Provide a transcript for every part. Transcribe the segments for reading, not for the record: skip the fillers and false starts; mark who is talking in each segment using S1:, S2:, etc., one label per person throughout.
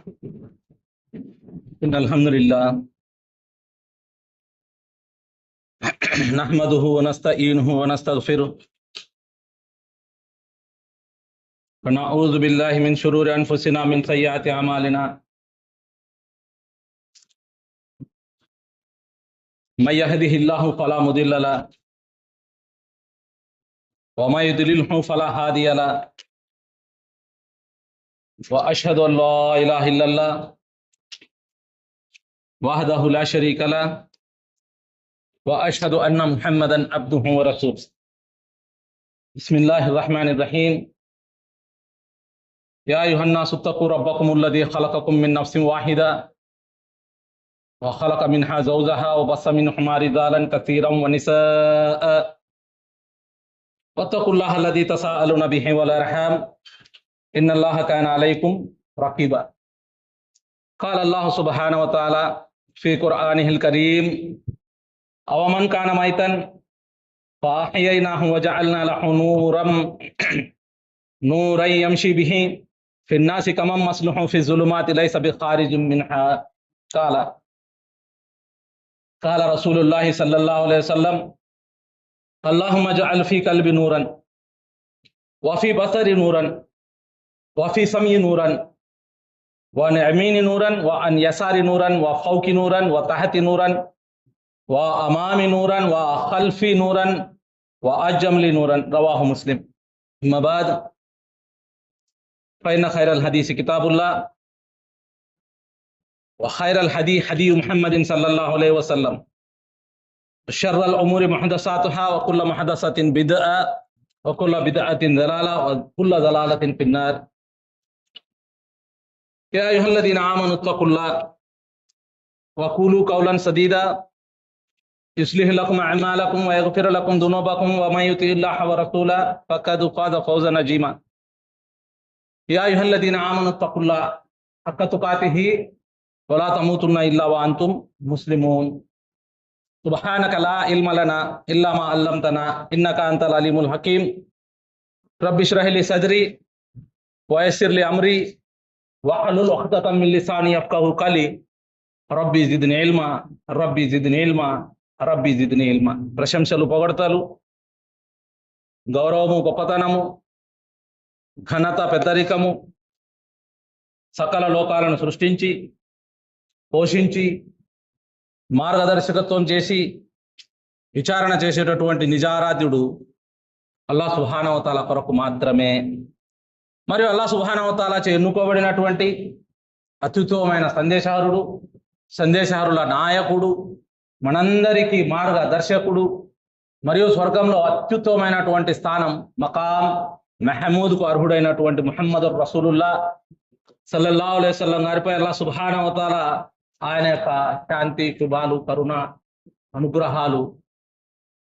S1: إن الحمد لله نحمده ونستعينه ونستغفره ونعوذ بالله من شرور أنفسنا من سيئات أعمالنا من يهده الله فلا مضل له ومن يضلله فلا هادي له وأشهد أن لا إله إلا الله وحده لا شريك له وأشهد أن محمدا عبده ورسوله. بسم الله الرحمن الرحيم. يا أيها الناس اتقوا ربكم الذي خلقكم من نفس واحدة وخلق منها زوجها وبث منهما رجالا كثيرا ونساء واتقوا الله الذي تساءلون به والأرحام إن الله كان عليكم رقيبا. قال الله سبحانه وتعالى في قرآنه الكريم: أومن كان ميتا فأحييناه وجعلنا له نورا يمشي به في الناس كمن مثله في الظلمات ليس بخارج منها. قال رسول الله صلى الله عليه وسلم: اللهم اجعل في قلبي نورا وفي بصري نورا وفي سمعي نورا وعن يميني نورا وعن يساري نورا وفوقي نورا وتحت نورا وأمامي نورا وخلفي نورا وأجملي نورا. رواه مسلم. أما بعد فإن خير الحديث كتاب الله وخير الهدي هدي محمد صلى الله عليه وسلم وشر الأمور محدثاتها وكل محدثة بدعة وكل بدعة ضلالة وكل ضلالة في النار. يا أيها الذين آمنوا اتقوا الله وقولوا قولا سديدا يصلح لكم أعمالكم ويغفر لكم ذنوبكم ومن يطع الله ورسوله فقد فاز فوزا عظيما. يا أيها الذين آمنوا اتقوا الله حق تقاته ولا تموتن إلا وأنتم مسلمون. سبحانك لا علم لنا إلا ما علمتنا إنك أنت العليم الحكيم. رب اشرح لي صدري ويسر لي أمري واحلل عقدة من لساني يفقهوا قولي. రబ్బీ జిద్ని ఇల్మా రబ్బీ జిద్ని ఇల్మా రబ్బీ జిద్ని ఇల్మా. ప్రశంసలు, పొగడతలు, గౌరవము, గొప్పతనము, ఘనత, పెద్దరికము, సకల లోకాలను సృష్టించి పోషించి మార్గదర్శకత్వం చేసి విచారణ చేసేటటువంటి నిజారాధ్యుడు అల్లాహ్ సుబ్హానహు వ తఆలా కొరకు మాత్రమే. మరియు అల్లాహ్ సుబ్హానహు వ తఆలా చే ఎన్నుకోబడినటువంటి అత్యుత్తమమైన సందేశహారుల నాయకుడు, మనందరికీ మార్గదర్శకుడు మరియు స్వర్గంలో అత్యుత్తమమైనటువంటి స్థానం మకాం మెహమూద్కు అర్హుడైనటువంటి ముహమ్మదు రసూలుల్లా సల్లల్లాహు అలైహి వసల్లం గారిపై అల్లాహ్ సుబ్హానహు వ తఆలా ఆయన యొక్క శాంతి, కృపాలు, కరుణ, అనుగ్రహాలు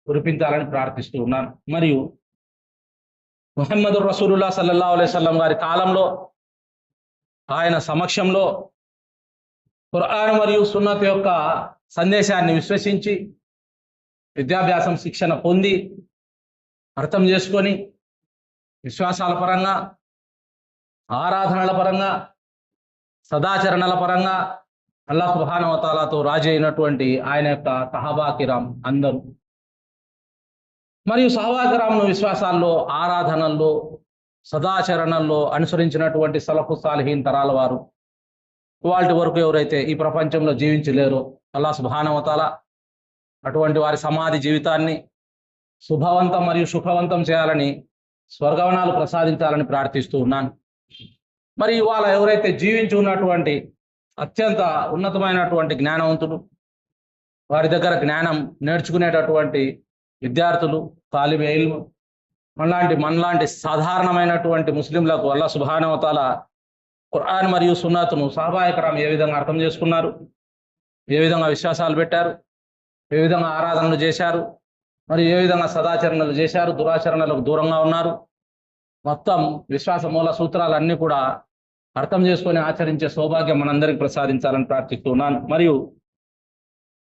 S1: కురిపించాలని ప్రార్థిస్తూ ఉన్నాను. మరియు ముహమ్మదు రసూలుల్లా సల్లల్లాహు అలైహి వసల్లం గారి కాలంలో ఆయన సమక్షంలో ఖురాన్ మరియు సున్నత్ యొక్క సందేశాన్ని విశ్వసించి విద్యాభ్యాసం, శిక్షణ పొంది అర్థం చేసుకొని విశ్వాసాల పరంగా, ఆరాధనల పరంగా, సదాచరణల పరంగా అల్లాహ్ సుబ్హానహు వ తఆలాతో రాజీ అయినటువంటి ఆయన యొక్క సహాబా కిరాం అందరూ మరియు సహాబా కిరాంను విశ్వాసాల్లో, ఆరాధనల్లో, సదాచరణల్లో అనుసరించినటువంటి సలఫు సాలిహీన్ తరాల వారు వాటి వరకు ఎవరైతే ఈ ప్రపంచంలో జీవించలేరో అల్లాహ్ సుబ్హానహు వ తఆలా అటువంటి వారి సమాధి జీవితాన్ని శుభవంతం మరియు సుఖవంతం చేయాలని, స్వర్గవనాలు ప్రసాదించాలని ప్రార్థిస్తూ ఉన్నాను. మరి ఇవాళ ఎవరైతే జీవించి ఉన్నటువంటి అత్యంత ఉన్నతమైనటువంటి జ్ఞానవంతులు, వారి దగ్గర జ్ఞానం నేర్చుకునేటటువంటి విద్యార్థులు, తాలిబే ఇల్మ్, మనలాంటి సాధారణమైనటువంటి ముస్లింలకు అల్లాహ్ సుబ్హానహు వ తఆలా ఖురాన్ మరియు సున్నతును సహాబాయ కిరాం ఏ విధంగా అర్థం చేసుకున్నారు, ఏ విధంగా విశ్వాసాలు పెట్టారు, ఏ విధంగా ఆరాధనలు చేశారు, మరియు ఏ విధంగా సదాచరణలు చేశారు, దురాచరణలకు దూరంగా ఉన్నారు, మొత్తం విశ్వాస మూల సూత్రాలన్నీ కూడా అర్థం చేసుకొని ఆచరించే సౌభాగ్యం మనందరికీ ప్రసాదించాలని ప్రార్థిస్తున్నాను. మరియు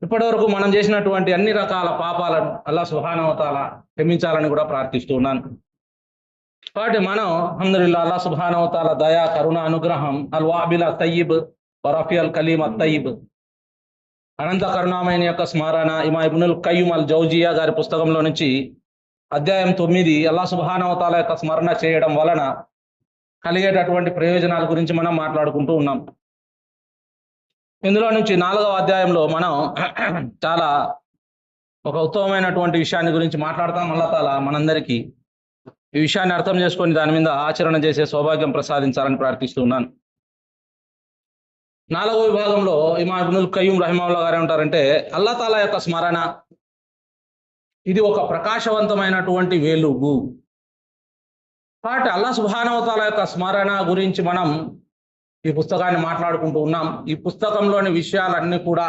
S1: ఇప్పటివరకు మనం చేసినటువంటి అన్ని రకాల పాపాలను అల్లాహ్ సుబ్హానహు వ తఆలా క్షమించాలని కూడా ప్రార్థిస్తున్నాను. కాబట్టి మనం అల్హమ్దులిల్లాహ్ అల్లాహ్ సుబ్హానహు వ తఆలా దయా కరుణ అనుగ్రహం అల్ వాబిల్ తయ్యిబ్ వరఫి అల్ కలీం తయ్యిబ్ అనంత కరుణామయన యొక్క స్మరణ ఇమా ఇబ్నుల్ ఖయ్యూమ్ అల్ జౌజియా గారి పుస్తకంలో నుంచి అధ్యాయం 9 అల్లాహ్ సుబ్హానహు వ తఆలా యొక్క స్మరణ చేయడం వలన కలిగేటటువంటి ప్రయోజనాల గురించి మనం మాట్లాడుకుంటూ ఉన్నాం. ఇందులో నుంచి 4వ అధ్యాయంలో మనం చాలా ఒక ఉత్తమమైనటువంటి విషయాన్ని గురించి మాట్లాడతాం. అల్లాహ్ తాలా మనందరికీ ఈ విషయాన్ని అర్థం చేసుకొని దాని మీద ఆచరణ చేసే సౌభాగ్యం ప్రసాదించాలని ప్రార్థిస్తున్నాను. 4వ విభాగంలో ఇమాం ఇబ్నుల్ ఖయ్యూమ్ రహిమహుల్లాహ్ గారు ఏమంటారంటే, అల్లాహ్ తాలా యొక్క స్మరణ ఇది ఒక ప్రకాశవంతమైనటువంటి వెలుగు. కాబట్టి అల్లాహ్ సుబ్హానహు వ తఆలా యొక్క స్మరణ గురించి మనం ఈ పుస్తకాన్ని మాట్లాడుకుంటూ ఉన్నాం. ఈ పుస్తకంలోని విషయాలన్నీ కూడా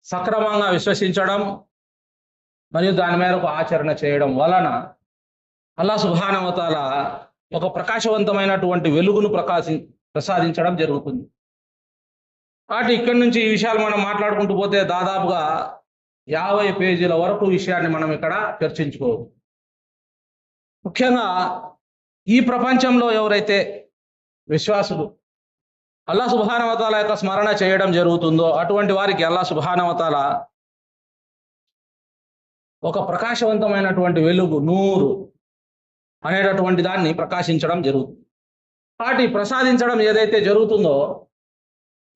S1: సక్రమంగా విశ్వసించడం మరియు దాని మేరకు ఆచరణ చేయడం వలన అల్లాహ్ సుబ్హానహు వ తఆలా ఒక ప్రకాశవంతమైనటువంటి వెలుగును ప్రసాదించడం జరుగుతుంది. కాబట్టి ఇక్కడి నుంచి ఈ విషయాలు మనం మాట్లాడుకుంటూ పోతే దాదాపుగా 50 పేజీల వరకు విషయాన్ని మనం ఇక్కడ చర్చించుకోవచ్చు. ముఖ్యంగా ఈ ప్రపంచంలో ఎవరైతే విశ్వాసులు అల్లాహ్ సుబ్హానహు వ తఆలా యొక్క స్మరణ చేయడం జరుగుతుందో అటువంటి వారికి అల్లాహ్ సుబ్హానహు వ తఆలా ఒక ప్రకాశవంతమైనటువంటి వెలుగు నూరు అనేటటువంటి దాన్ని ప్రకాశించడం జరుగుతుంది. కాబట్టి ప్రసాదించడం ఏదైతే జరుగుతుందో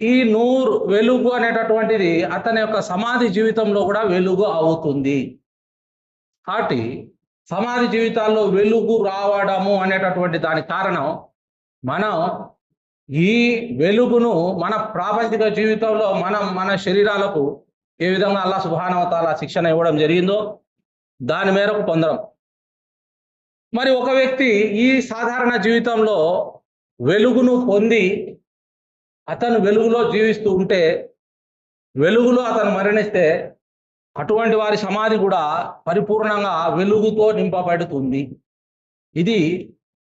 S1: ఈ నూరు వెలుగు అనేటటువంటిది అతని యొక్క సమాధి జీవితంలో కూడా వెలుగు అవుతుంది. కాబట్టి సమాధి జీవితాల్లో వెలుగు రావడము అనేటటువంటి దానికి కారణం మనం ఈ వెలుగును మన ప్రాపంచిక జీవితంలో మన శరీరాలకు ఏ విధంగా అల్లాహ్ సుబ్హానహు వ తఆలా శిక్షణ ఇవ్వడం జరిగిందో దాని మేరకు పొందడం. మరి ఒక వ్యక్తి ఈ సాధారణ జీవితంలో వెలుగును పొంది అతను వెలుగులో జీవిస్తూ ఉంటే, వెలుగులో అతను మరణిస్తే అటువంటి వారి సమాధి కూడా పరిపూర్ణంగా వెలుగుతో నింపబడుతుంది. ఇది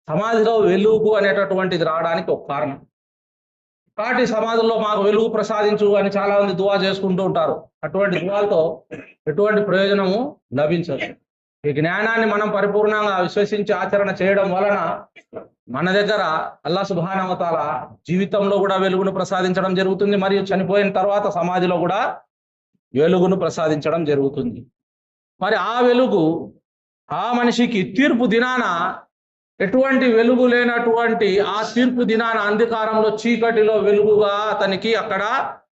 S1: సమాధిలో వెలుగు అనేటటువంటిది రావడానికి ఒక కారణం. కాబట్టి సమాధుల్లో మాకు వెలుగు ప్రసాదించు అని చాలా మంది దువా చేసుకుంటూ ఉంటారు. అటువంటి దువాలతో ఎటువంటి ప్రయోజనము లభించదు. ఈ జ్ఞానాన్ని మనం పరిపూర్ణంగా విశ్వసించి ఆచరణ చేయడం వలన మన దగ్గర అల్లాహ్ సుబ్హానహు వ తఆలా జీవితంలో కూడా వెలుగును ప్రసాదించడం జరుగుతుంది, మరియు చనిపోయిన తర్వాత సమాధిలో కూడా వెలుగును ప్రసాదించడం జరుగుతుంది. మరి ఆ వెలుగు ఆ మనిషికి తీర్పు దినాన ఎటువంటి వెలుగు లేనటువంటి ఆ తీర్పు దినాన అంధకారంలో చీకటిలో వెలుగుగా అతనికి అక్కడ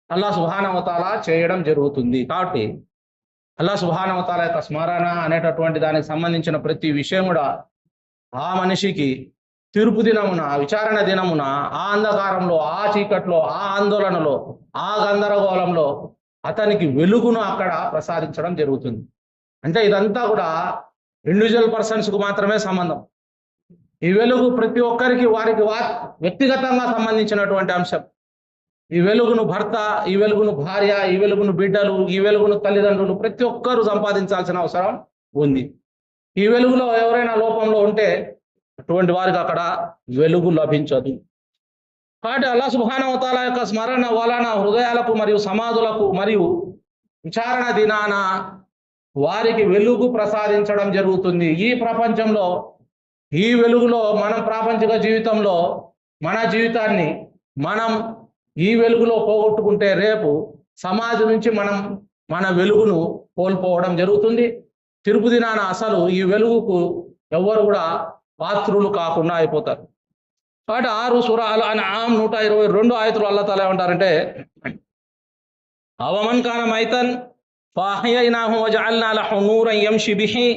S1: అల్లాహ్ సుబ్హానహు వ తఆలా చేయడం జరుగుతుంది. కాబట్టి అల్లాహ్ సుబ్హానహు వ తఆలా యొక్క స్మరణ అనేటటువంటి దానికి సంబంధించిన ప్రతి విషయం కూడా ఆ మనిషికి తీర్పు దినమున, విచారణ దినమున, ఆ అంధకారంలో, ఆ చీకట్లో, ఆ ఆందోళనలో, ఆ గందరగోళంలో అతనికి వెలుగును అక్కడ ప్రసాదించడం జరుగుతుంది. అంటే ఇదంతా కూడా ఇండివిజువల్ పర్సన్స్కు మాత్రమే సంబంధం. ఈ వెలుగు ప్రతి ఒక్కరికి వారికి వ్యక్తిగతంగా సంబంధించినటువంటి అంశం. ఈ వెలుగును భర్త, ఈ వెలుగును భార్య, ఈ వెలుగును బిడ్డలు, ఈ వెలుగును తల్లిదండ్రులు ప్రతి ఒక్కరూ సంపాదించాల్సిన అవసరం ఉంది. ఈ వెలుగులో ఎవరైనా లోపంలో ఉంటే అటువంటి వారికి అక్కడ వెలుగు లభించదు. కాబట్టి అల్లాహ్ సుబ్హానహు వ తఆలా యొక్క స్మరణ వలన హృదయాలకు మరియు సమాధులకు మరియు విచారణ దినాన వారికి వెలుగు ప్రసాదించడం జరుగుతుంది. ఈ ప్రపంచంలో ఈ వెలుగులో మనం ప్రాపంచిక జీవితంలో మన జీవితాన్ని మనం ఈ వెలుగులో పోగొట్టుకుంటే రేపు సమాధి నుంచి మనం మన వెలుగును కోల్పోవడం జరుగుతుంది. తీర్పు దినాన అసలు ఈ వెలుగుకు ఎవ్వరు కూడా పాత్రులు కాకుండా అయిపోతారు. కాబట్టి 6 సూరా అల్ అన్ఆమ్ 122 ఆయతులు అల్లాహ్ తాలా ఏమంటారంటే, అవమన్ కాన మైతన్ ఫాహయైనాహు వజఅల్నా లహు నూరన్ యమ్షి బిహి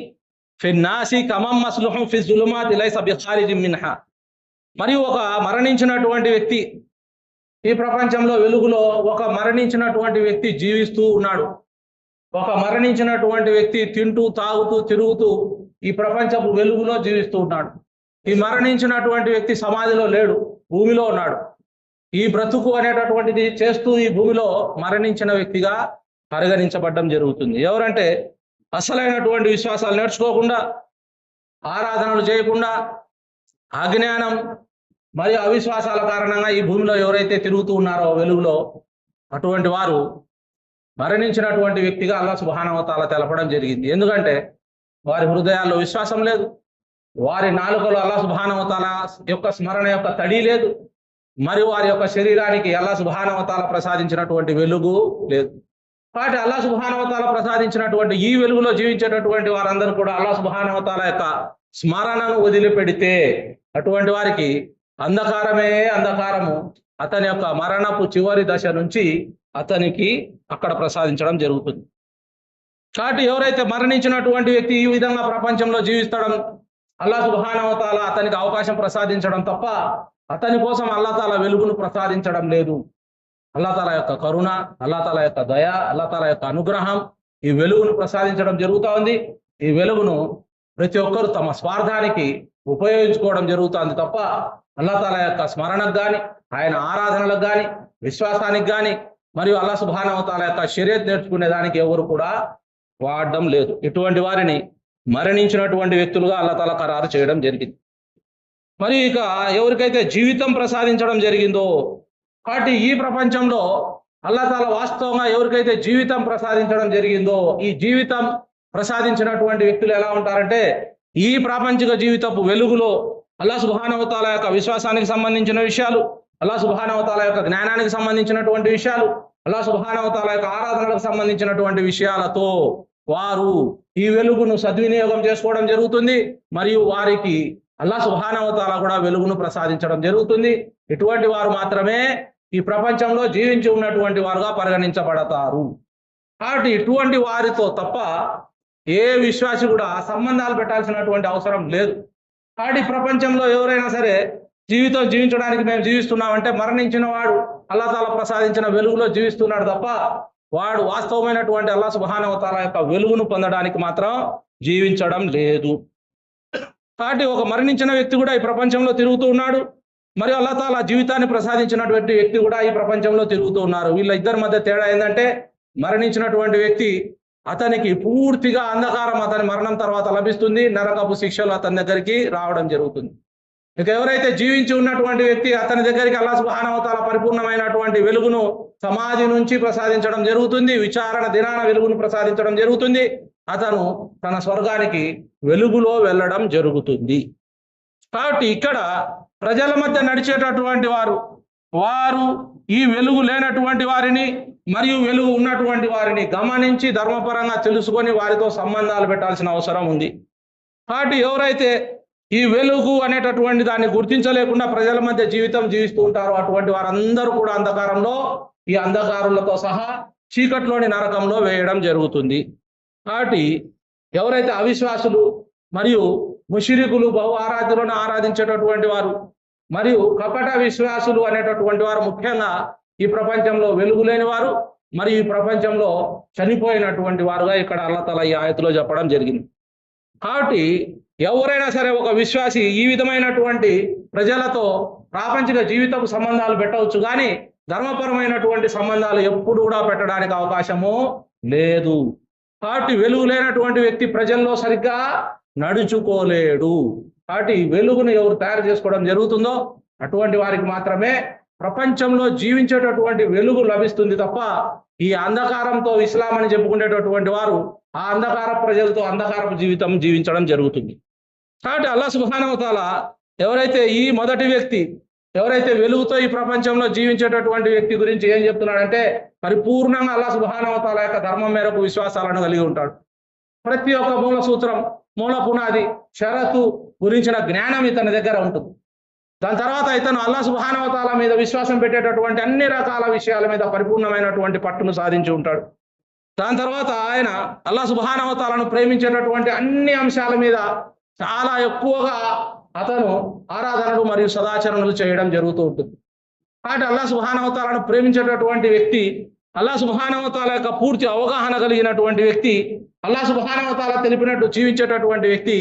S1: ఫిన్నాసి కమం మస్లుహు ఫి జులుమాతి లైస బిఖారిజిన్ మిన్హా. మరియు ఒక మరణించినటువంటి వ్యక్తి ఈ ప్రపంచంలో వెలుగులో ఒక మరణించినటువంటి వ్యక్తి జీవిస్తూ ఉన్నాడు. ఒక మరణించినటువంటి వ్యక్తి తింటూ తాగుతూ తిరుగుతూ ఈ ప్రపంచపు వెలుగులో జీవిస్తూ ఉన్నాడు. ఈ మరణించినటువంటి వ్యక్తి సమాధిలో లేడు, భూమిలో ఉన్నాడు. ఈ బ్రతుకు అనేటటువంటిది చేస్తూ ఈ భూమిలో మరణించిన వ్యక్తిగా పరిగణించబడడం జరుగుతుంది. ఎవరంటే అసలైనటువంటి విశ్వాసాలు నేర్చుకోకుండా, ఆరాధనలు చేయకుండా, అజ్ఞానం మరియు అవిశ్వాసాల కారణంగా ఈ భూమిలో ఎవరైతే తిరుగుతూ ఉన్నారో వెలుగులో, అటువంటి వారు మరణించినటువంటి వ్యక్తిగా అల్లాహ్ సుబ్హానహు వ తఆలా తెలపడం జరిగింది. ఎందుకంటే వారి హృదయాల్లో విశ్వాసం లేదు, వారి నాలుకలో అల్లాహ్ సుబ్హానహు వ తఆలా యొక్క స్మరణ యొక్క తడి లేదు, మరియు వారి యొక్క శరీరానికి అల్లాహ్ సుబ్హానహు వ తఆలా ప్రసాదించినటువంటి వెలుగు లేదు. కాబట్టి అల్లాహ్ సుబ్హానహు వ తఆలా ప్రసాదించినటువంటి ఈ వెలుగులో జీవించేటటువంటి వారందరూ కూడా అల్లాహ్ సుబ్హానహు వ తఆలా యొక్క స్మరణను వదిలిపెడితే అటువంటి వారికి అంధకారమే అంధకారము అతని యొక్క మరణపు చివరి దశ నుంచి అతనికి అక్కడ ప్రసాదించడం జరుగుతుంది. కాబట్టి ఎవరైతే మరణించినటువంటి వ్యక్తి ఈ విధంగా ప్రపంచంలో జీవిస్తడం, అల్లాహ్ సుబ్హానహు వ తఆలా అతనికి అవకాశం ప్రసాదించడం తప్ప అతని కోసం అల్లాహ్ తాలా వెలుగును ప్రసాదించడం లేదు. అల్లాహ్ తాలా యొక్క కరుణ, అల్లాహ్ తాలా యొక్క దయ, అల్లాహ్ తాలా యొక్క అనుగ్రహం ఈ వెలుగును ప్రసాదించడం జరుగుతూ ఉంది. ఈ వెలుగును ప్రతి ఒక్కరు తమ స్వార్థానికి ఉపయోగించుకోవడం జరుగుతుంది తప్ప అల్లాహ్ తాలా యొక్క స్మరణకు కానీ, ఆయన ఆరాధనలకు కానీ, విశ్వాసానికి కానీ, మరియు అల్లాహ్ సుబ్హానహు వ తఆలా యొక్క షరియత్ నేర్చుకునే దానికి ఎవరు కూడా వాడడం లేదు. ఇటువంటి వారిని మరణించినటువంటి వ్యక్తులుగా అల్లాహ్ తాలా ఖరారు చేయడం జరిగింది. మరి ఇక ఎవరికైతే జీవితం ప్రసాదించడం జరిగిందో, కాబట్టి ఈ ప్రపంచంలో అల్లాహ్ తాలా వాస్తవంగా ఎవరికైతే జీవితం ప్రసాదించడం జరిగిందో, ఈ జీవితం ప్రసాదించినటువంటి వ్యక్తులు ఎలా ఉంటారంటే, ఈ ప్రాపంచిక జీవితపు వెలుగులో అల్లాహ్ సుబ్హానహు వ తఆలా యొక్క విశ్వాసానికి సంబంధించిన విషయాలు, అల్లాహ్ సుబ్హానహు వ తఆలా యొక్క జ్ఞానానికి సంబంధించినటువంటి విషయాలు, అల్లాహ్ సుబ్హానహు వ తఆలా యొక్క ఆరాధనలకు సంబంధించినటువంటి విషయాలతో వారు ఈ వెలుగును సద్వినియోగం చేసుకోవడం జరుగుతుంది. మరియు వారికి అల్లాహ్ సుబ్హానహు వ తఆలా కూడా వెలుగును ప్రసాదించడం జరుగుతుంది. ఇటువంటి వారు మాత్రమే ఈ ప్రపంచంలో జీవించి ఉన్నటువంటి వారుగా పరిగణించబడతారు. కాబట్టి ఇటువంటి వారితో తప్ప ఏ విశ్వాసి కూడా సంబంధాలు పెట్టాల్సినటువంటి అవసరం లేదు. కాబట్టి ప్రపంచంలో ఎవరైనా సరే జీవితం జీవించడానికి మేము జీవిస్తున్నామంటే మరణించిన వాడు అల్లాహ్ తాలా ప్రసాదించిన వెలుగులో జీవిస్తున్నాడు తప్ప వాడు వాస్తవమైనటువంటి అల్లాహ్ సుబ్హానహు వ తఆలా యొక్క వెలుగును పొందడానికి మాత్రం జీవించడం లేదు. కాబట్టి ఒక మరణించిన వ్యక్తి కూడా ఈ ప్రపంచంలో తిరుగుతూ ఉన్నాడు, మరియు అల్లాహ్ తాలా జీవితాన్ని ప్రసాదించినటువంటి వ్యక్తి కూడా ఈ ప్రపంచంలో తిరుగుతూ ఉన్నారు. వీళ్ళ ఇద్దరి మధ్య తేడా ఏంటంటే, మరణించినటువంటి వ్యక్తి అతనికి పూర్తిగా అంధకారం అతని మరణం తర్వాత లభిస్తుంది, నరకపు శిక్షలు అతని దగ్గరికి రావడం జరుగుతుంది. ఇక ఎవరైతే జీవించి ఉన్నటువంటి వ్యక్తి అతని దగ్గరికి అల్లాహ్ సుబ్హానహు వ తఆలా పరిపూర్ణమైనటువంటి వెలుగును సమాధి నుంచి ప్రసాదించడం జరుగుతుంది, విచారణ దినాన వెలుగును ప్రసాదించడం జరుగుతుంది, అతను తన స్వర్గానికి వెలుగులో వెళ్ళడం జరుగుతుంది. కాబట్టి ఇక్కడ ప్రజల మధ్య నడిచేటటువంటి వారు ఈ వెలుగు లేనటువంటి వారిని మరియు వెలుగు ఉన్నటువంటి వారిని గమనించి ధర్మపరంగా తెలుసుకొని వారితో సంబంధాలు పెట్టాల్సిన అవసరం ఉంది. కాబట్టి ఎవరైతే ఈ వెలుగు అనేటటువంటి దాన్ని గుర్తించలేకుండా ప్రజల మధ్య జీవితం జీవిస్తూ ఉంటారో అటువంటి వారందరూ కూడా అంధకారంలో, ఈ అంధకారులతో సహా చీకట్లోని నరకంలో వేయడం జరుగుతుంది. కాబట్టి ఎవరైతే అవిశ్వాసులు మరియు ముషిరికులు, బహు ఆరాధ్యులను ఆరాధించేటటువంటి వారు మరియు కపట విశ్వాసులు అనేటటువంటి వారు ముఖ్యంగా ఈ ప్రపంచంలో వెలుగు లేని వారు మరియు ఈ ప్రపంచంలో చనిపోయినటువంటి వారుగా ఇక్కడ అల్లాహ్ తాలా ఈ ఆయతులో చెప్పడం జరిగింది. కాబట్టి ఎవరైనా సరే ఒక విశ్వాసి ఈ విధమైనటువంటి ప్రజలతో ప్రాపంచిక జీవితపు సంబంధాలు పెట్టవచ్చు, కానీ ధర్మపరమైనటువంటి సంబంధాలు ఎప్పుడు కూడా పెట్టడానికి అవకాశము లేదు. కాబట్టి వెలుగు లేనటువంటి వ్యక్తి ప్రజల్లో సరిగ్గా నడుచుకోలేడు. కాబట్టి వెలుగును ఎవరు తయారు చేసుకోవడం జరుగుతుందో అటువంటి వారికి మాత్రమే ప్రపంచంలో జీవించేటటువంటి వెలుగు లభిస్తుంది తప్ప ఈ అంధకారంతో ఇస్లాం అని చెప్పుకునేటటువంటి వారు ఆ అంధకార ప్రజలతో అంధకారపు జీవితం జీవించడం జరుగుతుంది. కాబట్టి అల్లాహ్ సుబ్హానహు వ తఆలా ఎవరైతే ఈ మొదటి వ్యక్తి ఎవరైతే వెలుగుతో ఈ ప్రపంచంలో జీవించేటటువంటి వ్యక్తి గురించి ఏం చెప్తున్నాడంటే, పరిపూర్ణంగా అల్లాహ్ సుబ్హానహు వ తఆలా యొక్క ధర్మం మేరకు విశ్వాసాలను కలిగి ఉంటాడు. ప్రతి ఒక్క మూల సూత్రం, మూల పునాది, షరతు గురించిన జ్ఞానం ఇతని దగ్గర ఉంటుంది. దాని తర్వాత ఇతను అల్లాహ్ సుబ్హానహు వ తఆలా మీద విశ్వాసం పెట్టేటటువంటి అన్ని రకాల విషయాల మీద పరిపూర్ణమైనటువంటి పట్టును సాధించి ఉంటాడు. దాని తర్వాత ఆయన అల్లాహ్ సుబ్హానహు వ తఆలాను ప్రేమించేటటువంటి అన్ని అంశాల మీద చాలా ఎక్కువగా అతను ఆరాధనలు మరియు సదాచరణలు చేయడం జరుగుతూ ఉంటుంది. కాబట్టి అల్లాహ్ సుబ్హానహు వ తఆలాను ప్రేమించేటటువంటి వ్యక్తి, అల్లాహ్ సుబ్హానహు వ తఆలా యొక్క పూర్తి అవగాహన కలిగినటువంటి వ్యక్తి, అల్లాహ్ సుబ్హానహు వ తఆలా తెలిపినట్టు జీవించేటటువంటి వ్యక్తి,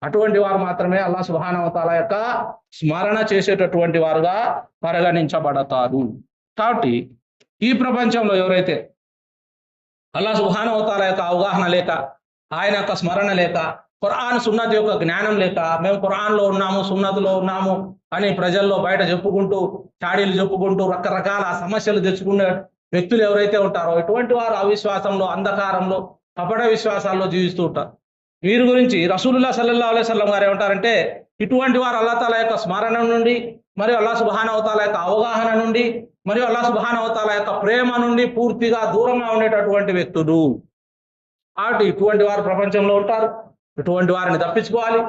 S1: అటువంటి వారు మాత్రమే అల్లాహ్ సుబ్హానహు వ తఆలా యొక్క స్మరణ చేసేటటువంటి వారుగా పరిగణించబడతారు. కాబట్టి ఈ ప్రపంచంలో ఎవరైతే అల్లాహ్ సుబ్హానహు వ తఆలా యొక్క అవగాహన లేక, ఆయన యొక్క స్మరణ లేక, ఖురాన్ సున్నత్ యొక్క జ్ఞానం లేక, మేము ఖురాన్లో ఉన్నాము, సున్నత్లో ఉన్నాము అని ప్రజల్లో బయట చెప్పుకుంటూ, చాడీలు చెప్పుకుంటూ రకరకాల సమస్యలు తెచ్చుకునే వ్యక్తులు ఎవరైతే ఉంటారో ఇటువంటి వారు అవిశ్వాసంలో, అంధకారంలో, కపట విశ్వాసాల్లో జీవిస్తూ ఉంటారు. వీరి గురించి రసూలుల్లాహ్ సల్లల్లాహు అలైహి వసల్లం గారు ఏమంటారంటే, ఇటువంటి వారు అల్లాహ్ తాలా యొక్క స్మరణ నుండి, మరియు అల్లాహ్ సుబ్హానహు వ తఆలా యొక్క అవగాహన నుండి, మరియు అల్లాహ్ సుబ్హానహు వ తఆలా యొక్క ప్రేమ నుండి పూర్తిగా దూరంగా ఉండేటటువంటి వ్యక్తులు. ఇటువంటి వారు ప్రపంచంలో ఉంటారు. ఇటువంటి వారిని తప్పించుకోవాలి.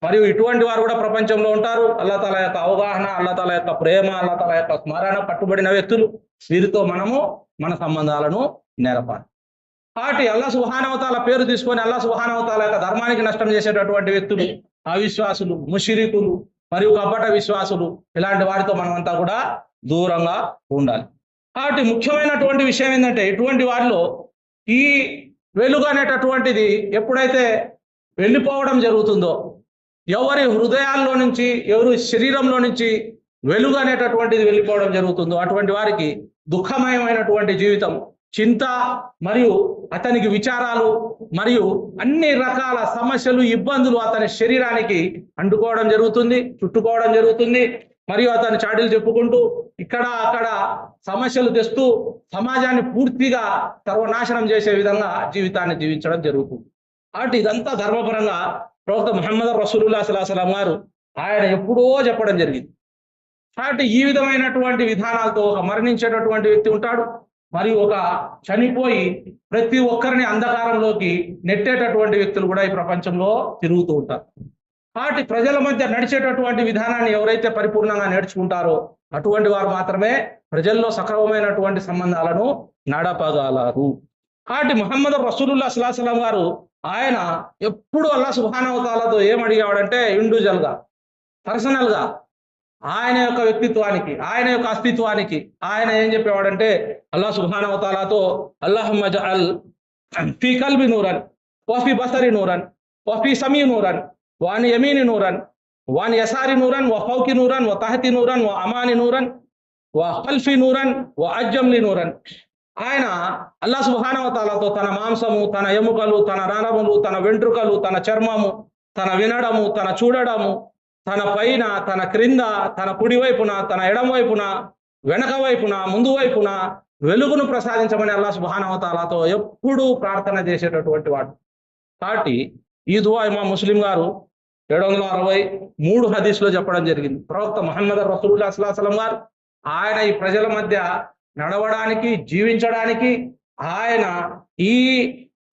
S1: మరియు ఇటువంటి వారు కూడా ప్రపంచంలో ఉంటారు. అల్లాహ్ తాలా యొక్క అవగాహన, అల్లాహ్ తాలా యొక్క ప్రేమ, అల్లాహ్ తాలా యొక్క స్మరణ పట్టుబడిన వ్యక్తులు. వీరితో మనము మన సంబంధాలను నెరపాలి. అల్లాహ్ సుబ్హానహు వ తఆలా పేరు తీసుకొని అల్లాహ్ సుబ్హానహు వ తఆలా యొక్క ధర్మానికి నష్టం చేసేటటువంటి వ్యక్తులు, అవిశ్వాసులు, ముష్రికులు మరియు కపట విశ్వాసులు, ఇలాంటి వారితో మనమంతా కూడా దూరంగా ఉండాలి. ముఖ్యమైనటువంటి విషయం ఏంటంటే, ఇటువంటి వారిలో ఈ వెలుగు అనేటటువంటిది ఎప్పుడైతే వెళ్ళిపోవడం జరుగుతుందో, ఎవరి హృదయాల్లో నుంచి, ఎవరి శరీరంలో నుంచి వెలుగు అనేటటువంటిది వెళ్ళిపోవడం జరుగుతుందో, అటువంటి వారికి దుఃఖమయమైనటువంటి జీవితం, చింత మరియు అతనికి విచారాలు మరియు అన్ని రకాల సమస్యలు, ఇబ్బందులు అతని శరీరానికి అంటుకోవడం జరుగుతుంది, చుట్టుకోవడం జరుగుతుంది. మరియు అతను చాడీలు చెప్పుకుంటూ ఇక్కడ అక్కడ సమస్యలు తెస్తూ సమాజాన్ని పూర్తిగా సర్వనాశనం చేసే విధంగా జీవితాన్ని జీవించడం జరుగుతుంది. ఇదంతా ధర్మపరంగా ప్రవక్త ముహమ్మద్ రసూలుల్లాహి సల్లల్లాహు అలైహి వసల్లం గారు ఆయన ఎప్పుడో చెప్పడం జరిగింది. ఈ విధమైనటువంటి విధానాలతో ఒక మరణించేటటువంటి వ్యక్తి ఉంటాడు, మరియు ఒక చనిపోయి ప్రతి ఒక్కరిని అంధకారంలోకి నెట్టేటటువంటి వ్యక్తులు కూడా ఈ ప్రపంచంలో తిరుగుతూ ఉంటారు. ప్రజల మధ్య నడిచేటటువంటి విధానాన్ని ఎవరైతే పరిపూర్ణంగా నేర్చుకుంటారో అటువంటి వారు మాత్రమే ప్రజల్లో సక్రమమైనటువంటి సంబంధాలను నడపగలరు. ముహమ్మద్ రసూలుల్లాహి సల్లల్లాహు అలైహి వసల్లం గారు ఆయన ఎప్పుడు అల్లాహ్ సుబ్హానహు వ తఆలాతో ఏమడిగేవాడంటే, ఇండివిజువల్గా, పర్సనల్గా, ఆయన యొక్క వ్యక్తిత్వానికి, ఆయన యొక్క అస్తిత్వానికి ఆయన ఏం చెప్పేవాడంటే, అల్లాహ్ సుబ్హానహు వ తఆలాతో అల్లాహుమ్మ జఅల్ ఫీ కల్బి నూరన్ వ ఫీ బసరి నూరన్ వ ఫీ సమీ నూరన్ వ అన్ యమీని నూరన్ వ అన్ యసారి నూరన్ వ ఫౌకి నూరన్ వ తహతి నూరన్ వ అమాని నూరన్ వ ఖల్ఫి నూరన్ వ అజ్జమ్లి నూరన్. ఆయన అల్లాహ్ సుబ్హానహు వ తఆలాతో తన మాంసము, తన ఎముకలు, తన నరములు, తన వెంట్రుకలు, తన చర్మము, తన వినడము, తన చూడడము, తన పైన, తన క్రింద, తన కుడి వైపున, తన ఎడమ వైపున, వెనక వైపున, ముందు వైపున వెలుగును ప్రసాదించమని అల్లాహ్ సుబ్హానహు వ తఆలాతో ఎప్పుడూ ప్రార్థన చేసేటటువంటి వాడు. ఈ దువా ఇమాం ముస్లిం గారు 763 హదీస్లో చెప్పడం జరిగింది. ప్రవక్త ముహమ్మద్ రసూలుల్లాహి సల్లల్లాహు అలైహి వసల్లం గారు ఆయన ఈ ప్రజల మధ్య నడవడానికి, జీవించడానికి ఆయన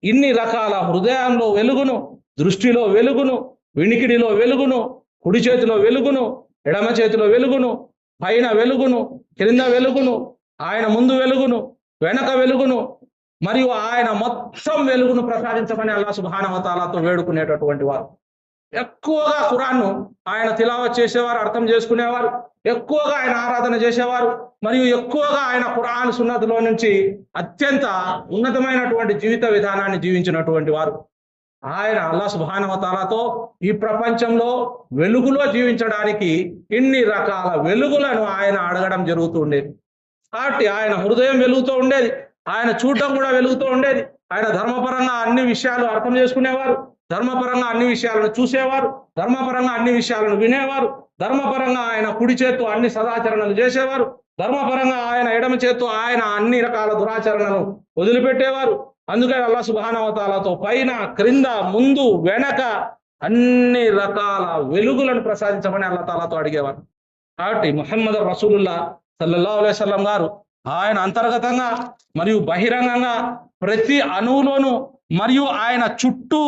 S1: ఇన్ని రకాల హృదయంలో వెలుగును, దృష్టిలో వెలుగును, వినికిడిలో వెలుగును, కుడి చేతిలో వెలుగును, ఎడమ చేతిలో వెలుగును, పైన వెలుగును, క్రింద వెలుగును, ఆయన ముందు వెలుగును, వెనక వెలుగును, మరియు ఆయన మొత్తం వెలుగును ప్రసాదించమని అల్లాహ్ సుబ్హానహు వ తఆలాతో వేడుకునేటటువంటి వారు. ఎక్కువగా ఖురాన్ను ఆయన తిలావత్ చేసేవారు, అర్థం చేసుకునేవారు, ఎక్కువగా ఆయన ఆరాధన చేసేవారు, మరియు ఎక్కువగా ఆయన ఖురాన్ సున్నతులో నుంచి అత్యంత ఉన్నతమైనటువంటి జీవిత విధానాన్ని జీవించినటువంటి వారు. ఆయన అల్లాహ్ సుబ్హానహు వ తఆలాతో ఈ ప్రపంచంలో వెలుగులో జీవించడానికి ఇన్ని రకాల వెలుగులను ఆయన అడగడం జరుగుతూ ఉండేది. ఆయన హృదయం వెలుగుతూ ఉండేది, ఆయన చూడటం కూడా వెలుగుతూ ఉండేది. ఆయన ధర్మపరంగా అన్ని విషయాలు అర్థం చేసుకునేవారు, ధర్మపరంగా అన్ని విషయాలను చూసేవారు, ధర్మపరంగా అన్ని విషయాలను వినేవారు, ధర్మపరంగా ఆయన కుడి చేత్తో అన్ని సదాచరణలు చేసేవారు, ధర్మపరంగా ఆయన ఎడమ చేత్తో ఆయన అన్ని రకాల దురాచరణలు వదిలిపెట్టేవారు. అందుకని అల్లాహ్ సుబ్హానహు వ తఆలాతో పైన, క్రింద, ముందు, వెనక అన్ని రకాల వెలుగులను ప్రసాదించమని అల్లాహ్ తాలాతో అడిగేవారు. ముహమ్మద్ రసూలుల్లాహ్ సల్లల్లాహు అలైహి వసల్లం గారు ఆయన అంతర్గతంగా మరియు బహిరంగంగా ప్రతి అణువులోనూ మరియు ఆయన చుట్టూ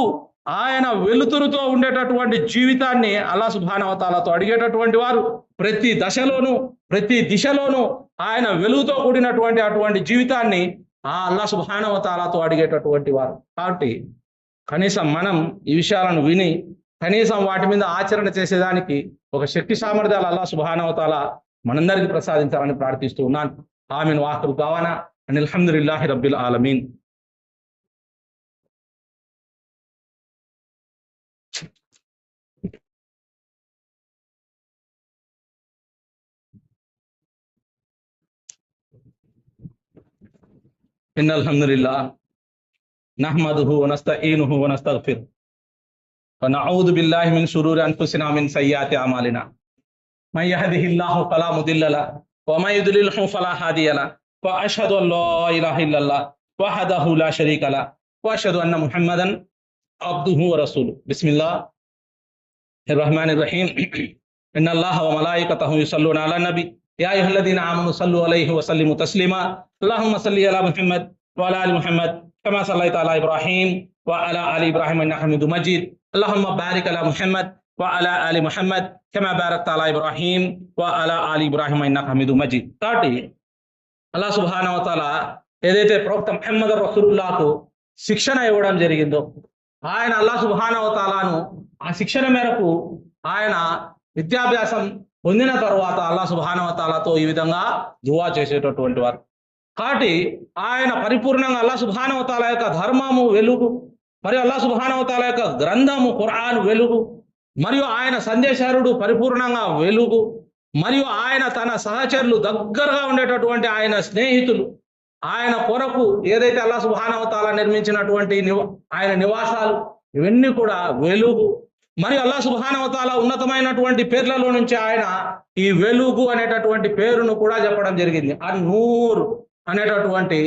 S1: ఆయన వెలుతురుతో ఉండేటటువంటి జీవితాన్ని అల్లాహ్ సుబ్హానహు వ తఆలాతో అడిగేటటువంటి వారు. ప్రతి దశలోనూ, ప్రతి దిశలోనూ ఆయన వెలుగుతో కూడినటువంటి అటువంటి జీవితాన్ని అల్లాహ్ సుబ్హానహు వ తఆలాతో అడిగేటటువంటి వారు. కనీసం మనం ఈ విషయాలను విని కనీసం వాటి మీద ఆచరణ చేసేదానికి ఒక శక్తి సామర్థ్యాలు అల్లాహ్ సుబ్హానహు వ తఆలా మనందరికీ ప్రసాదించాలని ప్రార్థిస్తూ ఉన్నాను. ఆమీన్. వాఖిరు దావానా అనిల్ హమ్దులిల్లాహి రబ్బిల్ ఆలమీన్. ఇన్నల్ హమ్దులిల్లాహ్ నహ్మదుహు వ నస్తఈనుహు వ నస్తగ్ఫిర్ వ నఅఊదు బిల్లాహి మిన్ షురూరి అన్ఫుసినా మిన్ సయ్యిఆతి అమాలినా మన్ యహ్దిహిల్లాహు ఫలా ముదిల్ల లహు వ మన్ యుద్లిల్హు ఫలా హాదియ లహు వ అష్హదు అన్ లా ఇలాహా ఇల్లల్లాహ్ వహదహు లా షరీక లహు వ అష్హదు అన్న ముహమ్మదన్ అబ్దుహు వ రసూలు. బిస్మిల్లాహ్ الرحمن الرحيم إن الله وملائكته يصلون على النبي يا أيها الذين آمنوا صلوا عليه وسلموا تسليما اللهم صل على محمد وعلى آل محمد كما صليت على إبراهيم وعلى آل إبراهيم إنك حميد مجيد اللهم بارك على محمد وعلى آل محمد كما باركت على إبراهيم وعلى آل إبراهيم إنك حميد مجيد. కాబట్టి అల్లాహ్ సుబ్హానహు వ తఆలా ఏదైతే ప్రవక్త ముహమ్మద్ రసూలుల్లాహ్కు శిక్షణ ఇవ్వడం జరిగిందో ఆయన అల్లాహ్ సుబ్హానహు వ తఆలాను ఆ శిక్షణ మేరకు ఆయన విద్యాభ్యాసం పొందిన తర్వాత అల్లాహ్ సుబ్హానహు వ తఆలాతో ఈ విధంగా దువా చేసేటటువంటి వారు. కాబట్టి ఆయన పరిపూర్ణంగా అల్లాహ్ సుబ్హానహు వ తఆలా యొక్క ధర్మము వెలుగు, మరియు అల్లాహ్ సుబ్హానహు వ తఆలా యొక్క గ్రంథము ఖురాన్ వెలుగు, మరియు ఆయన సందేశారుడు పరిపూర్ణంగా వెలుగు, మరియు ఆయన తన సహచరులు దగ్గరగా ఉండేటటువంటి ఆయన స్నేహితులు ఆయన కొరకు ఏదైతే అల్లాహ్ సుబ్హానహు వ తఆలా నిర్మించినటువంటి ఆయన నివాసాలు ఇవన్నీ కూడా వెలుగు. మరియు అల్లాహ్ సుబ్హానహు వ తఆలా ఉన్నతమైనటువంటి పేర్లలో నుంచి ఆయన ఈ వెలుగు అనేటటువంటి పేరును కూడా చెప్పడం జరిగింది. అన్-నూర్ అనేటటువంటి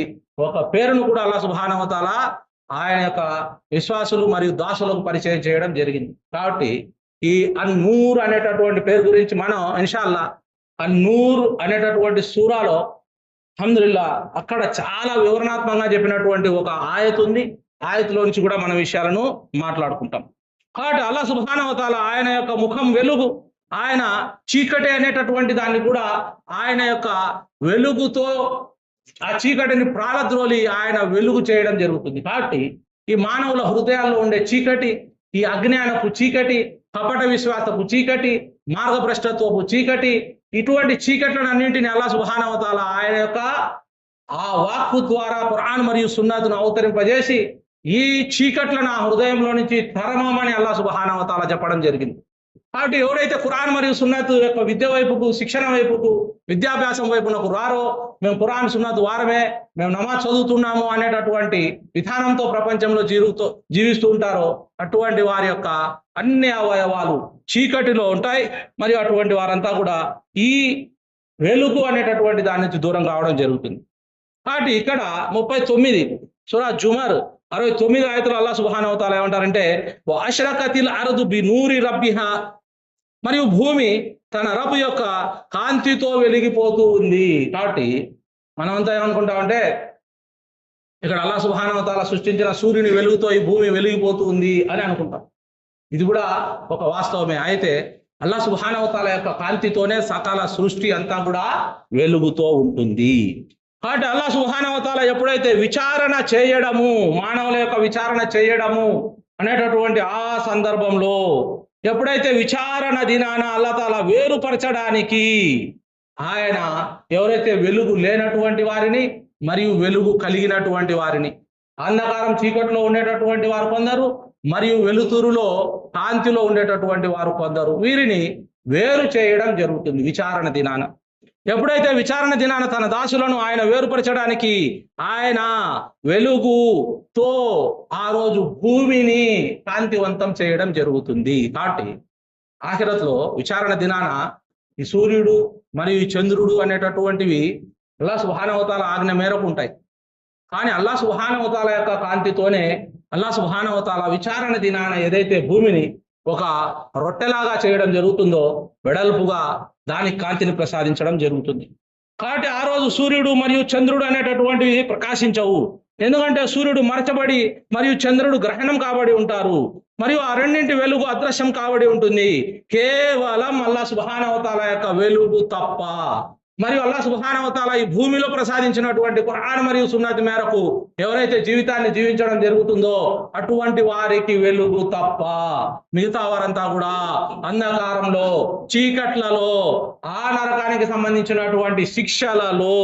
S1: ఒక పేరును కూడా అల్లాహ్ సుబ్హానహు వ తఆలా ఆయన యొక్క విశ్వాసులు మరియు దాసులకు పరిచయం చేయడం జరిగింది. కాబట్టి ఈ అన్-నూర్ అనేటటువంటి పేరు గురించి మనం ఇన్షాల్లా అన్-నూర్ అనేటటువంటి సూరాలో అల్హమ్దులిల్లాహ్ అక్కడ చాలా వివరణాత్మకంగా చెప్పినటువంటి ఒక ఆయత్ ఉంది. ఆయత్లో నుంచి కూడా మన విషయాలను మాట్లాడుకుంటాం. కాబట్టి అల్లాహ్ సుబ్హానహు వ తఆలా ఆయన యొక్క ముఖం వెలుగు, ఆయన చీకటి అనేటటువంటి దాన్ని కూడా ఆయన యొక్క వెలుగుతో ఆ చీకటిని ప్రాళద్రోలి ఆయన వెలుగు చేయడం జరుగుతుంది. కాబట్టి ఈ మానవుల హృదయాల్లో ఉండే చీకటి, ఈ అజ్ఞానపు చీకటి, కపట విశ్వాసపు చీకటి, మార్గభ్రష్టత్వపు చీకటి, ఇటువంటి చీకట్లను అన్నింటినీ అల్లాహ్ సుబ్హానహు వ తఆలా ఆయన యొక్క ఆ వాక్కు ద్వారా ఖురాన్ మరియు సున్నతును అవతరింపజేసి ఈ చీకట్లను ఆ హృదయంలో నుంచి తరమమని అల్లాహ్ సుబ్హానహు వ తఆలా చెప్పడం జరిగింది. కాబట్టి ఎవరైతే ఖురాన్ మరియు సున్నతు యొక్క విద్య వైపుకు, శిక్షణ వైపుకు, విద్యాభ్యాసం వైపునకు రారో, మేము ఖురాన్ సున్నతు వారమే, మేము నమాజ్ చదువుతున్నాము అనేటటువంటి విధానంతో ప్రపంచంలో జీవిస్తూ ఉంటారో అటువంటి వారి యొక్క అన్ని అవయవాలు చీకటిలో ఉంటాయి. మరియు అటువంటి వారంతా కూడా ఈ వెలుగు అనేటటువంటి దాని నుంచి దూరం కావడం జరుగుతుంది. కాబట్టి ఇక్కడ 39 సూరా జుమర్ 69 ఆయతలో అల్లాహ్ సుబ్హానహు వ తఆలా ఏమంటారంటే వఅష్రకతిల్ అర్దు బినూరి రబ్బిహా, మరియు భూమి తన రబ్బు యొక్క కాంతితో వెలిగిపోతూ ఉంది. కాబట్టి మనమంతా ఏమనుకుంటామంటే ఇక్కడ అల్లాహ్ సుబ్హానహు వ తఆలా సృష్టించిన సూర్యుని వెలుగుతో ఈ భూమి వెలిగిపోతూ ఉంది అని అనుకుంటాం. ఇది కూడా ఒక వాస్తవమే. అయితే అల్లాహ్ సుబ్హానహు వ తఆలా యొక్క కాంతితోనే సకల సృష్టి అంతా కూడా వెలుగుతో ఉంటుంది. కాబట్టి అల్లాహ్ సుబ్హానహు వ తఆలా ఎప్పుడైతే విచారణ చేయడము, మానవుల యొక్క విచారణ చేయడము అనేటటువంటి ఆ సందర్భంలో ఎప్పుడైతే విచారణ దినాన అల్లాహ్ తఆలా వేరుపరచడానికి ఆయన ఎవరైతే వెలుగు లేనటువంటి వారిని మరియు వెలుగు కలిగినటువంటి వారిని, అంధకారం చీకట్లో ఉండేటటువంటి వారు కొందరు, మరియు వెలుతురులో కాంతిలో ఉండేటటువంటి వారు కొందరు, వీరిని వేరు చేయడం జరుగుతుంది విచారణ దినాన. ఎప్పుడైతే విచారణ దినాన తన దాసులను ఆయన వేరుపరచడానికి ఆయన వెలుగుతో ఆ రోజు భూమిని కాంతివంతం చేయడం జరుగుతుంది. కాబట్టి ఆఖిరత్లో విచారణ దినాన ఈ సూర్యుడు మరియు ఈ చంద్రుడు అనేటటువంటివి అల్లాహ్ సుబ్హానహు వ తఆలా ఆజ్ఞ మేరకు ఉంటాయి. కానీ అల్లాహ్ సుబ్హానహు వ తఆలా యొక్క కాంతితోనే అల్లాహ్ సుబ్హానహు వ తఆలా విచారణ దినాన ఏదైతే భూమిని ఒక రొట్టెలాగా చేయడం జరుగుతుందో వెడల్పుగా దానికి కాంతిని ప్రసాదించడం జరుగుతుంది. కాబట్టి ఆ రోజు సూర్యుడు మరియు చంద్రుడు అనేటటువంటివి ప్రకాశించవు. ఎందుకంటే సూర్యుడు మరచబడి మరియు చంద్రుడు గ్రహణం కాబడి ఉంటారు, మరియు ఆ రెండింటి వెలుగు అదృశ్యం కాబడి ఉంటుంది. కేవలం అల్లాహ్ సుబ్హానహు వ తఆలా యొక్క వెలుగు తప్ప. మరియు అల్లాహ్ సుబ్హానహు వ తఆలా ఈ భూమిలో ప్రసాదించినటువంటి ఖురాన్ మరియు సున్నత్ మేరకు ఎవరైతే జీవితాన్ని జీవించడం జరుగుతుందో అటువంటి వారికి వెలుగు తప్ప మిగతా వారంతా కూడా అంధకారంలో, చీకట్లలో, ఆ నరకానికి సంబంధించినటువంటి శిక్షలలో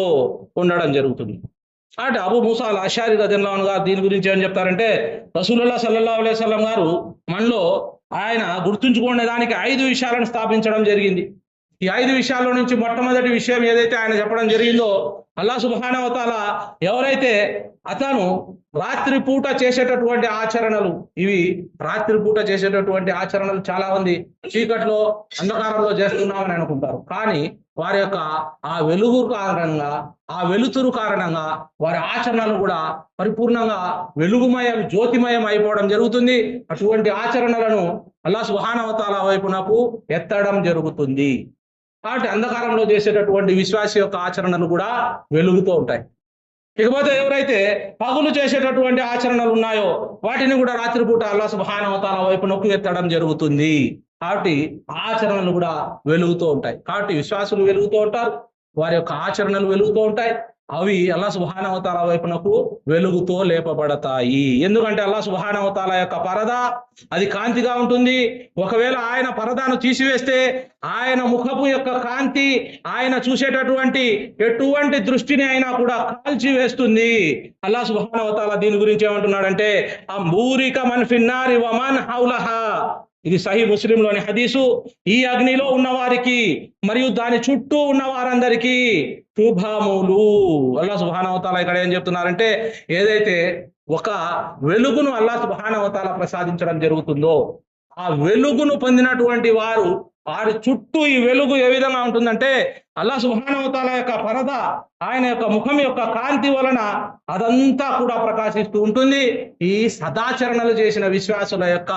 S1: ఉండడం జరుగుతుంది. అంటే అబూ మూసా అల్ అషారి రదియల్లాహు అన్హు గారు దీని గురించి ఏం చెప్తారంటే రసూలుల్లాహ్ సల్లల్లాహు అలైహి వసల్లం గారు మనలో ఆయన గుర్తుంచుకునే దానికి 5 విషయాలను స్థాపించడం జరిగింది. ఈ 5 విషయాల్లో నుంచి మొట్టమొదటి విషయం ఏదైతే ఆయన చెప్పడం జరిగిందో, అల్లాహ్ సుబ్హానహు వ తఆలా ఎవరైతే అతను రాత్రిపూట చేసేటటువంటి ఆచరణలు, ఇవి రాత్రిపూట చేసేటటువంటి ఆచరణలు చాలా మంది చీకట్లో, అంధకారంలో చేస్తున్నామని అనుకుంటారు. కానీ వారి యొక్క ఆ వెలుగు కారణంగా, ఆ వెలుతురు కారణంగా వారి ఆచరణలు కూడా పరిపూర్ణంగా వెలుగుమయం, జ్యోతిమయం అయిపోవడం జరుగుతుంది. అటువంటి ఆచరణలను అల్లాహ్ సుబ్హానహు వ తఆలా వైపునకు ఎత్తడం జరుగుతుంది. కాబట్టి అంధకారంలో చేసేటటువంటి విశ్వాసి యొక్క ఆచరణలు కూడా వెలుగుతూ ఉంటాయి. ఇకపోతే ఎవరైతే పగులు చేసేటటువంటి ఆచరణలు ఉన్నాయో వాటిని కూడా రాత్రిపూట అల్లాహ్ సుబ్హానహు వ తఆలా వైపు నొక్కి ఎత్తడం జరుగుతుంది. కాబట్టి ఆచరణలు కూడా వెలుగుతూ ఉంటాయి. కాబట్టి విశ్వాసులు వెలుగుతూ ఉంటారు, వారి యొక్క ఆచరణలు వెలుగుతూ ఉంటాయి. అవి అల్లాహ్ సుబ్హానహు వ తఆలా వైపునకు వెలుగుతో లేపబడతాయి. ఎందుకంటే అల్లాహ్ సుబ్హానహు వ తఆలా యొక్క పరదా అది కాంతిగా ఉంటుంది. ఒకవేళ ఆయన పరదాను తీసివేస్తే ఆయన ముఖపు యొక్క కాంతి, ఆయన చూసేటటువంటి ఎటువంటి దృష్టిని అయినా కూడా కాల్చి వేస్తుంది. అల్లాహ్ సుబ్హానహు వ తఆలా దీని గురించి ఏమంటున్నాడంటే అంబూరిక మన్ ఫిన్నారి వమన్ హౌలహా, ఇది సహీ ముస్లింలోని హదీసు. ఈ అగ్నిలో ఉన్న వారికి మరియు దాని చుట్టూ ఉన్న వారందరికీ శుభములు. అల్లాహ్ సుబ్హానహు వ తఆలా ఇక్కడ ఏం చెప్తున్నారంటే ఏదైతే ఒక వెలుగును అల్లాహ్ సుబ్హానహు వ తఆలా ప్రసాదించడం జరుగుతుందో ఆ వెలుగును పొందినటువంటి వారి చుట్టూ ఈ వెలుగు ఏ విధంగా ఉంటుందంటే అల్లాహ్ సుబ్హానహు వ తఆలా యొక్క పరద, ఆయన యొక్క ముఖం యొక్క కాంతి వలన అదంతా కూడా ప్రకాశిస్తూ ఉంటుంది. ఈ సదాచరణలు చేసిన విశ్వాసుల యొక్క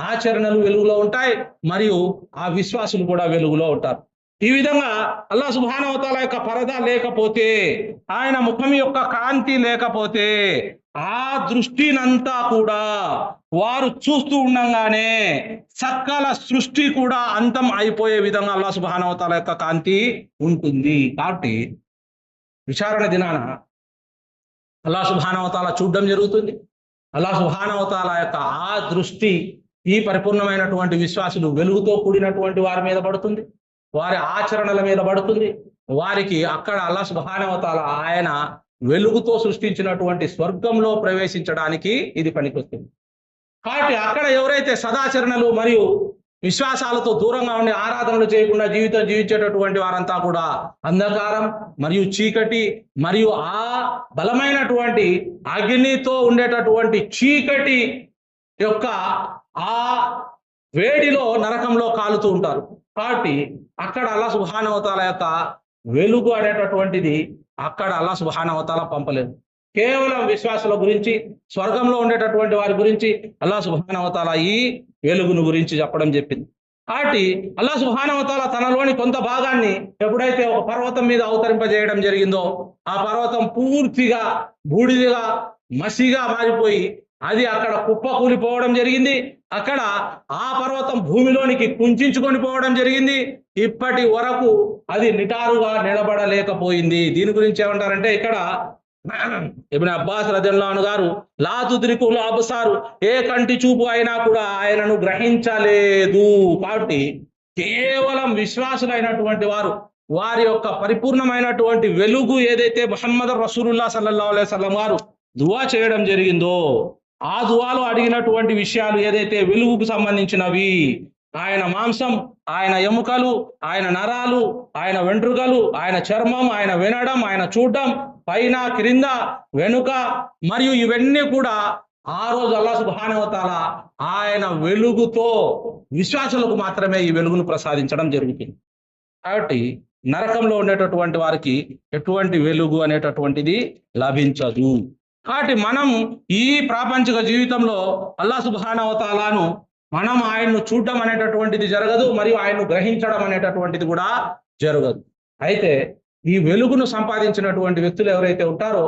S1: ఆచరణలు వెలుగులో ఉంటాయి, మరియు ఆ విశ్వాసులు కూడా వెలుగులో ఉంటారు. ఈ విధంగా అల్లాహ్ సుబ్హానహు వ తఆలా యొక్క పరదా లేకపోతే, ఆయన ముఖం యొక్క కాంతి లేకపోతే ఆ దృష్టినంతా కూడా వారు చూస్తూ ఉండంగానే సకల సృష్టి కూడా అంతం అయిపోయే విధంగా అల్లాహ్ సుబ్హానహు వ తఆలా యొక్క కాంతి ఉంటుంది. కాబట్టి విచారణ దినాన అల్లాహ్ సుబ్హానహు వ తఆలా చూడడం జరుగుతుంది. అల్లాహ్ సుబ్హానహు వ తఆలా యొక్క ఆ దృష్టి ఈ పరిపూర్ణమైనటువంటి విశ్వాసులు వెలుగుతో కూడినటువంటి వారి మీద పడుతుంది, వారి ఆచరణల మీద పడుతుంది. వారికి అక్కడ అల్లాహ్ సుబ్హానహు వ తఆలా ఆయన వెలుగుతో సృష్టించినటువంటి స్వర్గంలో ప్రవేశించడానికి ఇది పనికొస్తుంది. కాబట్టి అక్కడ ఎవరైతే సదాచరణలు మరియు విశ్వాసాలతో దూరంగా ఉండి ఆరాధనలు చేయకుండా జీవితం జీవించేటటువంటి వారంతా కూడా అంధకారం మరియు చీకటి మరియు ఆ బలమైనటువంటి అగ్నితో ఉండేటటువంటి చీకటి యొక్క ఆ వేడిలో నరకంలో కాలుతూ ఉంటారు. కాబట్టి అక్కడ అల్లాహ్ సుబ్హానహు వ తఆలా యొక్క వెలుగు అనేటటువంటిది అక్కడ అల్లాహ్ సుబ్హానహు వ తఆలా పంపలేదు. కేవలం విశ్వాసుల గురించి, స్వర్గంలో ఉండేటటువంటి వారి గురించి అల్లాహ్ సుబ్హానహు వ తఆలా ఈ వెలుగును గురించి చెప్పడం చెప్పింది. కాబట్టి అల్లాహ్ సుబ్హానహు వ తఆలా తనలోని కొంత భాగాన్ని ఎప్పుడైతే ఒక పర్వతం మీద అవతరింపజేయడం జరిగిందో ఆ పర్వతం పూర్తిగా బూడిదగా మసిగా మారిపోయి అది అక్కడ కుప్పకూలిపోవడం జరిగింది. అక్కడ ఆ పర్వతం భూమిలోనికి కుంచుకొని పోవడం జరిగింది. ఇప్పటి వరకు అది నిటారుగా నిలబడలేకపోయింది. దీని గురించి ఏమంటారంటే ఇక్కడ ఇబ్న్ అబ్బాస్ రదియల్లాహు అన్హు గారు లా తుద్రికుల్ అబ్సారు, ఏ కంటి చూపు అయినా కూడా ఆయనను గ్రహించలేదు. కాబట్టి కేవలం విశ్వాసులైనటువంటి వారి యొక్క పరిపూర్ణమైనటువంటి వెలుగు ఏదైతే ముహమ్మద్ రసూలుల్లాహ్ సల్లల్లాహు అలైహి వసల్లం గారు దువా చేయడం జరిగిందో ఆ దువాలో అడిగినటువంటి విషయాలు ఏదైతే వెలుగుకు సంబంధించినవి, ఆయన మాంసం, ఆయన ఎముకలు, ఆయన నరాలు, ఆయన వెంట్రుకలు, ఆయన చర్మం, ఆయన వినడం, ఆయన చూడడం, పైన క్రింద వెనుక మరియు ఇవన్నీ కూడా ఆ రోజు అల్లాహ్ సుబ్హానహు వ తఆలా ఆయన వెలుగుతో విశ్వాసులకు మాత్రమే ఈ వెలుగును ప్రసాదించడం జరుగుతుంది. కాబట్టి నరకంలో ఉండేటటువంటి వారికి ఎటువంటి వెలుగు అనేటటువంటిది లభించదు. కాబట్టి మనం ఈ ప్రాపంచిక జీవితంలో అల్లాహ్ సుబ్హానహు వ తఆలాను మనం ఆయన్ను చూడడం అనేటటువంటిది జరగదు, మరియు ఆయన్ను గ్రహించడం అనేటటువంటిది కూడా జరగదు. అయితే ఈ వెలుగును సంపాదించినటువంటి వ్యక్తులు ఎవరైతే ఉంటారో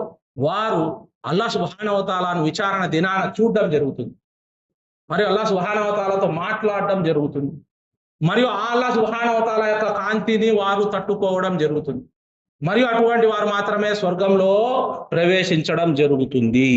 S1: వారు అల్లాహ్ సుబ్హానహు వ తఆలాను విచారణ దినాన చూడడం జరుగుతుంది, మరియు అల్లాహ్ సుబ్హానహు వ తఆలాతో మాట్లాడడం జరుగుతుంది, మరియు ఆ అల్లాహ్ సుబ్హానహు వ తఆలా యొక్క కాంతిని వారు తట్టుకోవడం జరుగుతుంది, మరియు అటువంటి వారు మాత్రమే స్వర్గంలో ప్రవేశించడం జరుగుతుంది.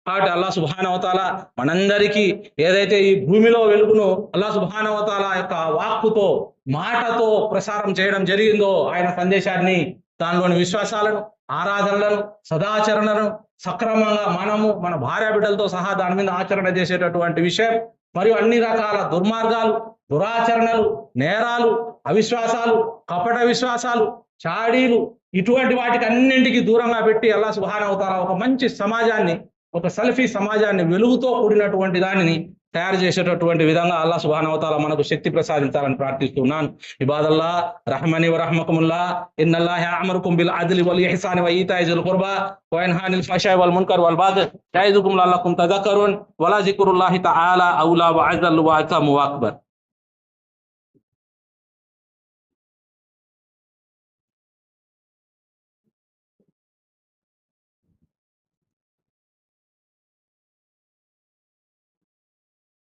S1: కాబట్టి అల్లాహ్ సుబ్హానహు వ తఆలా మనందరికీ ఏదైతే ఈ భూమిలో వెలుగును అల్లాహ్ సుబ్హానహు వ తఆలా యొక్క వాక్కుతో, మాటతో ప్రసారం చేయడం జరిగిందో ఆయన సందేశాన్ని, దానిలోని విశ్వాసాలను, ఆరాధనలను, సదాచరణలను సక్రమంగా మనము మన భార్య బిడ్డలతో సహా దాని మీద ఆచరణ చేసేటటువంటి విషయం, మరియు అన్ని రకాల దుర్మార్గాలు, దురాచరణలు, నేరాలు, అవిశ్వాసాలు, కపట విశ్వాసాలు, చాడీలు, ఇటువంటి వాటికి అన్నింటికి దూరంగా పెట్టి అల్లాహ్ సుబ్హానహు వ తఆలా ఒక మంచి సమాజాన్ని, ఒక సల్ఫీ సమాజాన్ని, వెలుగుతో కూడినటువంటి దానిని తయారు చేసేటటువంటి విధంగా అల్లాహ్ సుబ్హానహు వ తఆలా మనకు శక్తి ప్రసాదించాలని ప్రార్థిస్తున్నాను. ఇబాదల్లా రహమని వ రహమకుముల్లా ఇన్నల్లాహ యఅమురుకుం బిల్ అద్లి వల్ ఇహ్సాని వ ఈతాయి జిల్ ఖుర్బా వ యన్హా అనిల్ ఫహషాయి వల్ మున్కర్ వల్ బాగి యఇదుకుం లఅల్లకుం తదక్కరున్ వలా జిక్రుల్లాహి తఆలా ఔలా వ అజల్లు వ అతము వ అక్బర్.